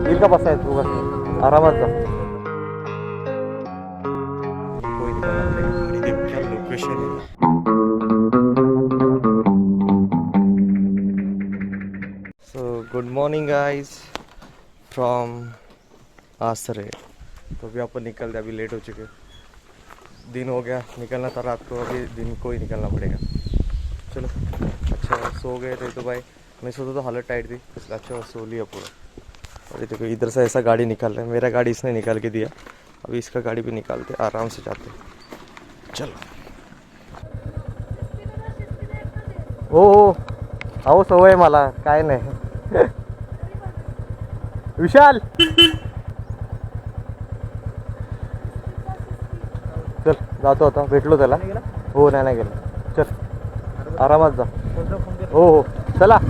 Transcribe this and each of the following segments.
येईल का बसा तू बस आरामात जा. कोई निकलना पड़ेगा. देखो क्या लोकेशन है. So good morning guys from आसरे. तो अभी अपन निकलते, अभी लेट हो चुके, दिन हो गया, निकलना था रात को, अभी दिन को ही निकलना पड़ेगा. चलो अच्छा सो गए थे तो भाई, मैं सोचा तो हालत टाइट थी इसलिए अच्छा सो लिया पूरा. और ये देखो इधर से ऐसा गाड़ी निकाल रहा है, मेरा गाड़ी इसने निकाल के दिया, अभी इसका गाड़ी भी निकालते आराम से जाते. चलो ओ अहो सवय मला काय नाही. विशाल चल जातो आता, भेटलो त्याला. हो नाही गेलं. चल आरामात जा. हो हो चला. तो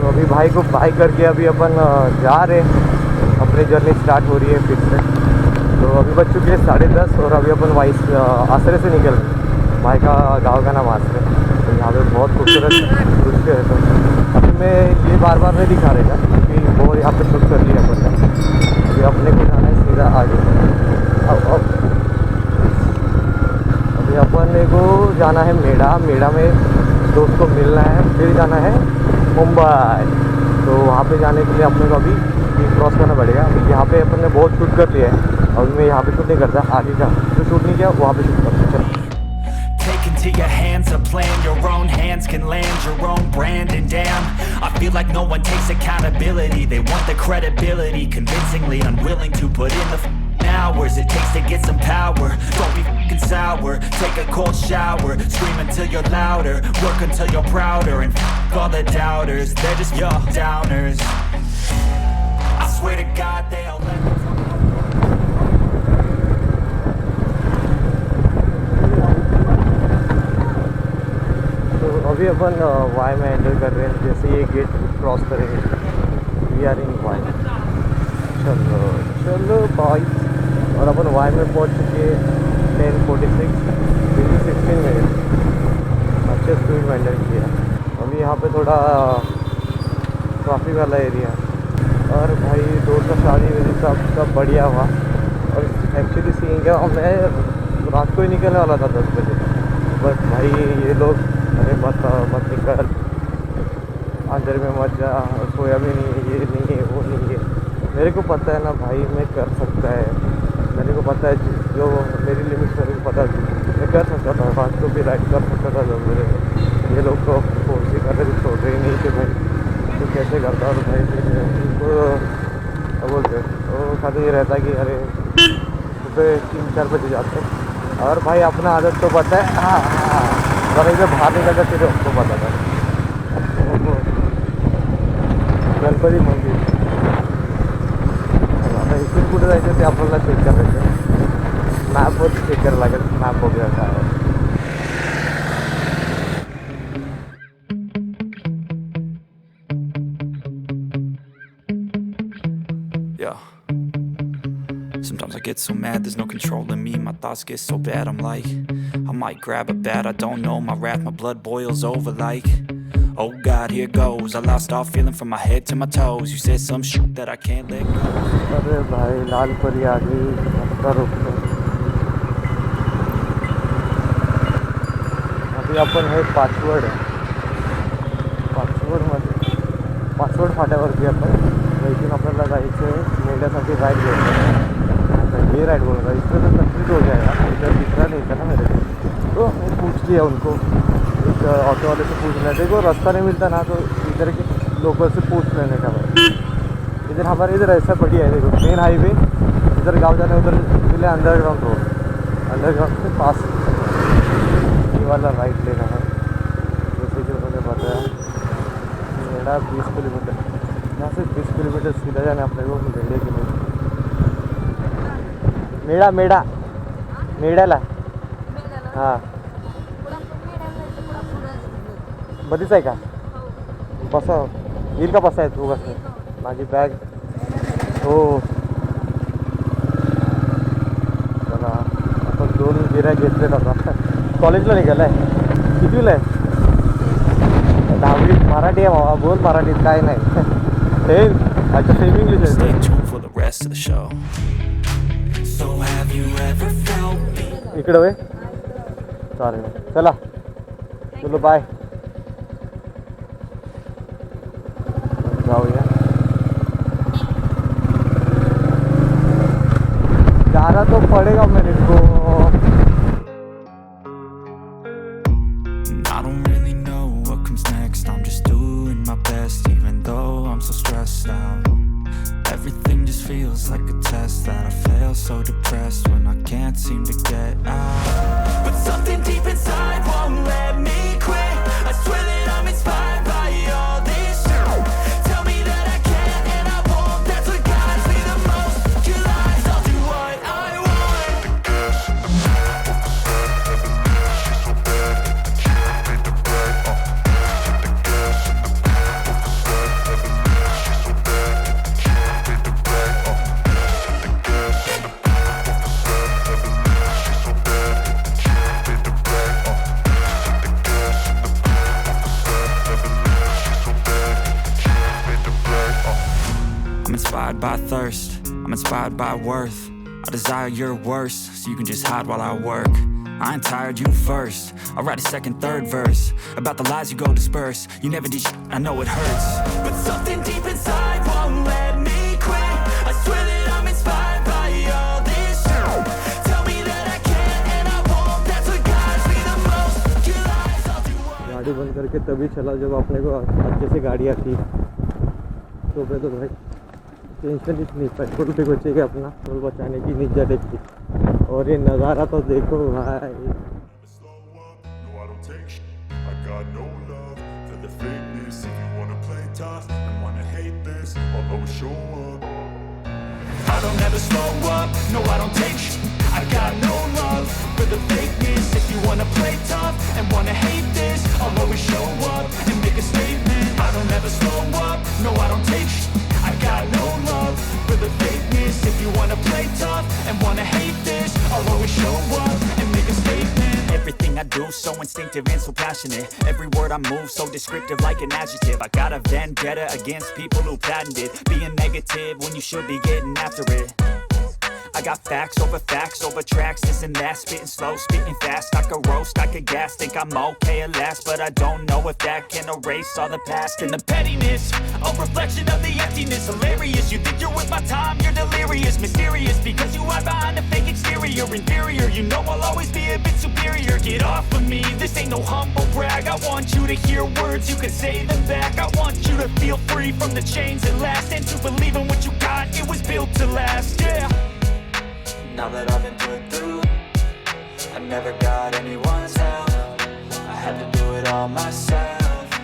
अभी भाई को बाय करके अभी अपन जा रहे हैं, अपनी जर्नी स्टार्ट हो रही है फिर से. तो अभी बज चुके हैं 10:30 और अभी अपन आसरे से निकल रहे. भाई का गाँव का नाम आसरे. तो यहाँ पे बहुत खूबसूरत दृश्य है. तो अभी मैं ये बार बार नहीं दिखा रहेगा क्योंकि वो यहाँ पे शूट कर लिया अपन ने. अभी अपने को जाना है सीधा आगे. अभी अपन को जाना है मेड़ा में दोस्त को मिलना है, फिर जाना है मुंबई. तो वहाँ पे जाने के लिए अपने को अभी ये क्रॉस करना पड़ेगा. अभी यहाँ पे अपन ने बहुत शूट कर लिया है, अभी मैं यहाँ पे शूट नहीं करता. आगे का जो शूट नहीं किया वहाँ पे शूट करता. चलो into your hands a plan, your own hands can land your own brand. And damn, I feel like no one takes accountability. They want the credibility, convincingly unwilling to put in the hours it takes to get some power. Don't be fucking sour, take a cold shower, scream until you're louder, work until you're prouder, and all the doubters, they're just your downers. I swear to God they all let me. अभी अपन Y में enter कर रहे हैं. जैसे ये gate cross करेंगे we are in Y. चलो चलो बाय. और अपन वाई में पहुंच चुके 10:46 16 मिनट. अच्छे स्पीड मेंटेन किया. अभी यहाँ पे थोड़ा ट्रैफिक वाला एरिया है. और भाई दोस्त का शादी वजह सब बढ़िया हुआ. और एक्चुअली सीन क्या, मैं रात को ही निकलने वाला था 10 बजे, बट भाई ये लोग अरे मत निकल, अंदर में मत जा, सोया भी नहीं, ये नहीं है वो नहीं है. मेरे को पता है ना भाई मैं कर सकता है, मेरे को पता है जो मेरी लिमिट्स मेरे को पता है, मैं कर सकता था. रात को भी राइड कर सकता था. जब मेरे ये लोग तो फोर्स ही कर रहे थे, छोड़ रहे नहीं थे भाई. तो कैसे करता. और भाई इनको क्या बोलते तो खाते ये रहता कि अरे सुबह 3-4 बजे जाते. और भाई अपना आदत तो पता है. हाँ अगर इधर बाहर निकलता फिर हमको पता था. गणपती मंदिर आता इथून कुठे जायचं ते आपल्याला चेक करायचं. मॅपवर चेक करायला लागेल. मॅप बघूया काय आहे. Sometimes I get so mad, there's no controlling me. My thoughts get so bad, I'm like, I might grab a bat, I don't know. My wrath, my blood boils over like, oh God, here goes. I lost all feeling from my head to my toes. You said some shit that I can't let go. अरे भाई लाल परी आ गई. अभी आपण हे पाचवड फाट्यावरती आपण. इथून आपल्याला जायचं आहे मेल्यासाठी राईड घ्यायचं. ये राइड बोल रहा है, इसमें तो कंप्लीट हो जाएगा. इधर दिखरा नहीं था ना मेरे को, तो मैं पूछ लिया उनको. एक ऑटो वाले से पूछ लेते, देखो रास्ता नहीं मिलता ना तो इधर के लोकल से पूछ लेने का भाई. इधर हमारे इधर ऐसा बढ़िया है. देखो मेन हाईवे, इधर गाँव जाने उधर मिले अंडरग्राउंड रोड, अंडरग्राउंड से पास ये वाला राइड लेना है. जैसे कि उन्होंने बताया मेरा 20 किलोमीटर, यहाँ से 20 किलोमीटर सीधा जाना अपने को. भेड़े की नहीं मेड्याला हां बरीच आहे का. बसा येईल का बसा आहे तू कसं. माझी बॅग हो. चला आपण 2 गिऱ्या घेतलेत आता. कॉलेजला निघाला आहे. कितीला आहे? 10वी. मराठी आहे बाबा, बोल मराठीत काय नाही. हे अच्छा सेम इंग्लिश Stay आहे. tuned for the rest of the show. So have you ever felt me? इकडं वे चालेल, चला चलो बाय, जाऊया. जाना तो पड़ेगा मेरे को. I don't really know what comes next. I'm just doing my best, even though I'm so stressed out. Everything just feels like a test that I fail, so depressed when I can't seem to get out. But something deep inside won't let me quit. I swear that I'm inspired by all this shit. Tell me that I can and I won't. That's what guides me the most. Your lies, I'll do what I want. I'm inspired by thirst, I'm inspired by worth. I desire your worst, so you can just hide while I work. I ain't tired, you first. I'll write a second, third verse about the lies you go disperse. You never did shit, I know it hurts. But something deep inside won't let me quit. I swear that I'm inspired by all this shit. Tell me that I can and I won't. That's what guides me the most. Your lies, I'll do what. गाड़ी बंद करके तभी चला जब अपने को अच्छे से गाड़ी आती. तो पे तो भाई टेंशन इतनी, पेट्रोल पे को चाहिए अपना, पेट्रोल बचाने की निज्जत एक थी. और ये नज़ारा तो देखो भाई. Slow up, no I don't take shit. I got no love for the fakeness. If you wanna play tough and wanna hate this, I'll always show up. I don't ever slow up, no I don't take shit. I got no love for the fakeness. If you wanna play tough and wanna hate this, I'll always show up and make a statement. I don't ever slow up, no I don't take shit. I got no love for the fakeness. If you wanna play tough and wanna hate this, I'll always show up and make a statement. Everything I do so instinctive and so passionate. Every word I move so descriptive like an adjective. I got a vendetta against people who patented being negative when you should be getting after it. I got facts over tracks, this and that. Spitting slow, spitting fast. I could roast, I could gas. Think I'm okay at last, but I don't know if that can erase all the past. And the pettiness, a reflection of the emptiness. Hilarious, you think you're with my time, you're delirious. Mysterious, because you hide behind a fake exterior. Inferior, you know I'll always be a bit superior. Get off of me, this ain't no humble brag. I want you to hear words, you can say them back. I want you to feel free from the chains that last, and to believe in what you got, it was built to last, yeah. Now that I've been put through, I never got anyone's help. I had to do it all myself.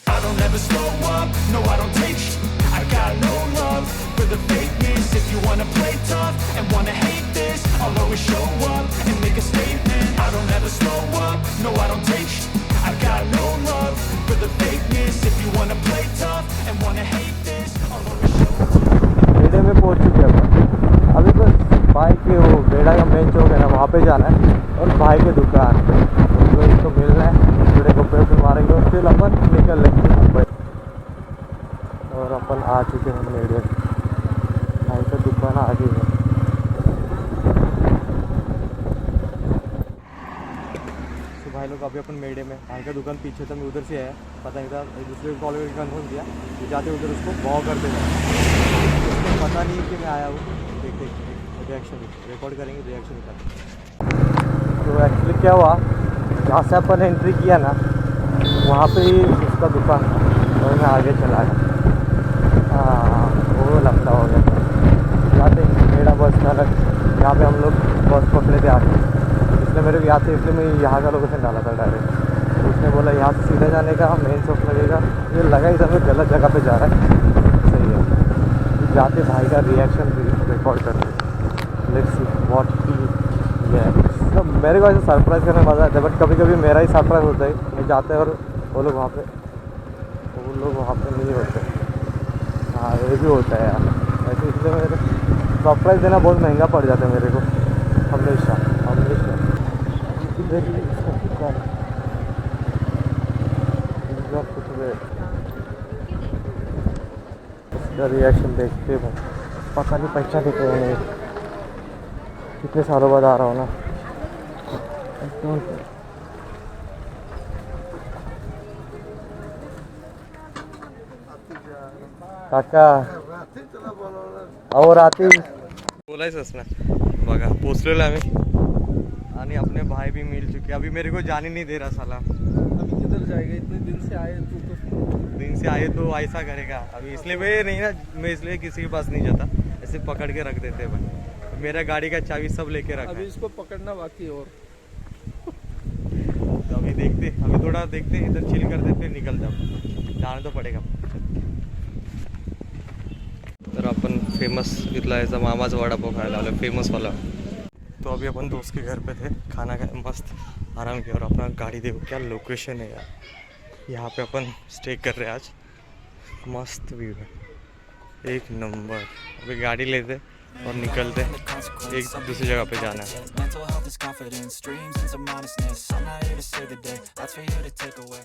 I don't ever slow up, no I don't take shit. I got no love for the fakeness. If you wanna play tough and wanna hate this, I'll always show up and make a statement. I don't ever slow up, no I don't take shit. I got no love for the fakeness. If you wanna play tough and wanna hate this, I'll always show up. मेले में पहुंच चुके हैं अपन. अभी बस भाई के वो बेड़ा का मेन चौक है ना, वहाँ पे जाना है और भाई के दुकान पे तो इसको मिलना है. बेड़े को पैसे मारेंगे और फिर अपन निकल लेंगे मुंबई. और अपन आ चुके हैं मेरे भाई का दुकान आगे है. तो भाई लोग अभी अपन मेडे में, भाई का दुकान पीछे था, मैं उधर से आया, पता नहीं था. दूसरे कॉल करके कन्फर्म किया कि जाते उधर उसको बॉ कर देना. उसको पता नहीं कि मैं आया हूँ. देखते रिएक्शन रिकॉर्ड करेंगे, रिएक्शन करेंगे. तो एक्चुअली क्या हुआ, जहाँ से अपन एंट्री किया ना वहाँ पे ही उसका दुकान था और मैं आगे चला गया. हाँ वो लगता हो गया. जाते मेरा बस था, यहाँ पे हम लोग बस पकड़े थे आगे. इसने मेरे को याद थे, इसलिए मैं यहाँ का लोकेशन डाला था डायरेक्ट. उसने बोला यहाँ से सीधे जाने का मेन चौक लगेगा. ये लगा इधर में गलत जगह पे जा रहा है. सही है. जाते भाई का रिएक्शन रिकॉर्ड करते. लेट्स सी व्हाट ही सब. मेरे को ऐसे सरप्राइज़ करने में मज़ा आता है, बट कभी कभी मेरा ही सरप्राइज़ होता है. मैं जाते हैं और वो लोग वहाँ पे नहीं होते. हाँ ये भी होता है यार ऐसे. इसलिए मेरे सरप्राइज़ देना बहुत महंगा पड़ जाता है मेरे को हमेशा. चल कुछ देर उसका रिएक्शन देखते हैं। पता नहीं पहचान देते हैं नहीं, कितने सालों बाद आ रहा हूँ ना। काका अहो रात्री बोलायचंच ना। बघा पोचलेलो आम्ही आणि अपने भाई भी मिल चुके। अभी मेरे को जाने नहीं दे रहा साला। अभी किधर जाएगा? इतने दिन से आए तो ऐसा करेगा। अभी इसलिए मैं इसलिए किसी के पास नहीं जाता, ऐसे पकड़ के रख देते हैं भाई। मेरा गाड़ी का चाबी सब लेके रखा अभी है। इसको पकड़ना बाकी है और तो अभी थोड़ा देखते इधर चिल करते फिर निकल जाओ, जाना तो पडेगा। तर आपण फेमस इथला याचा मामाचा वडापाव खायला आलो, फेमसवाला। तो अभी अपन दोस्त के घर पे थे, खाना खाया, मस्त आराम किया। और अपना गाड़ी देखो क्या लोकेशन है यार, यहाँ पे अपन स्टे कर रहे हैं आज। मस्त व्यू है, एक नंबर। अभी गाड़ी लेते और निकलते, एक दूसरी जगह पे जाना है। Mental health is confidence, dreams and some honestness. I'm not here to save the day, that's for you to take away.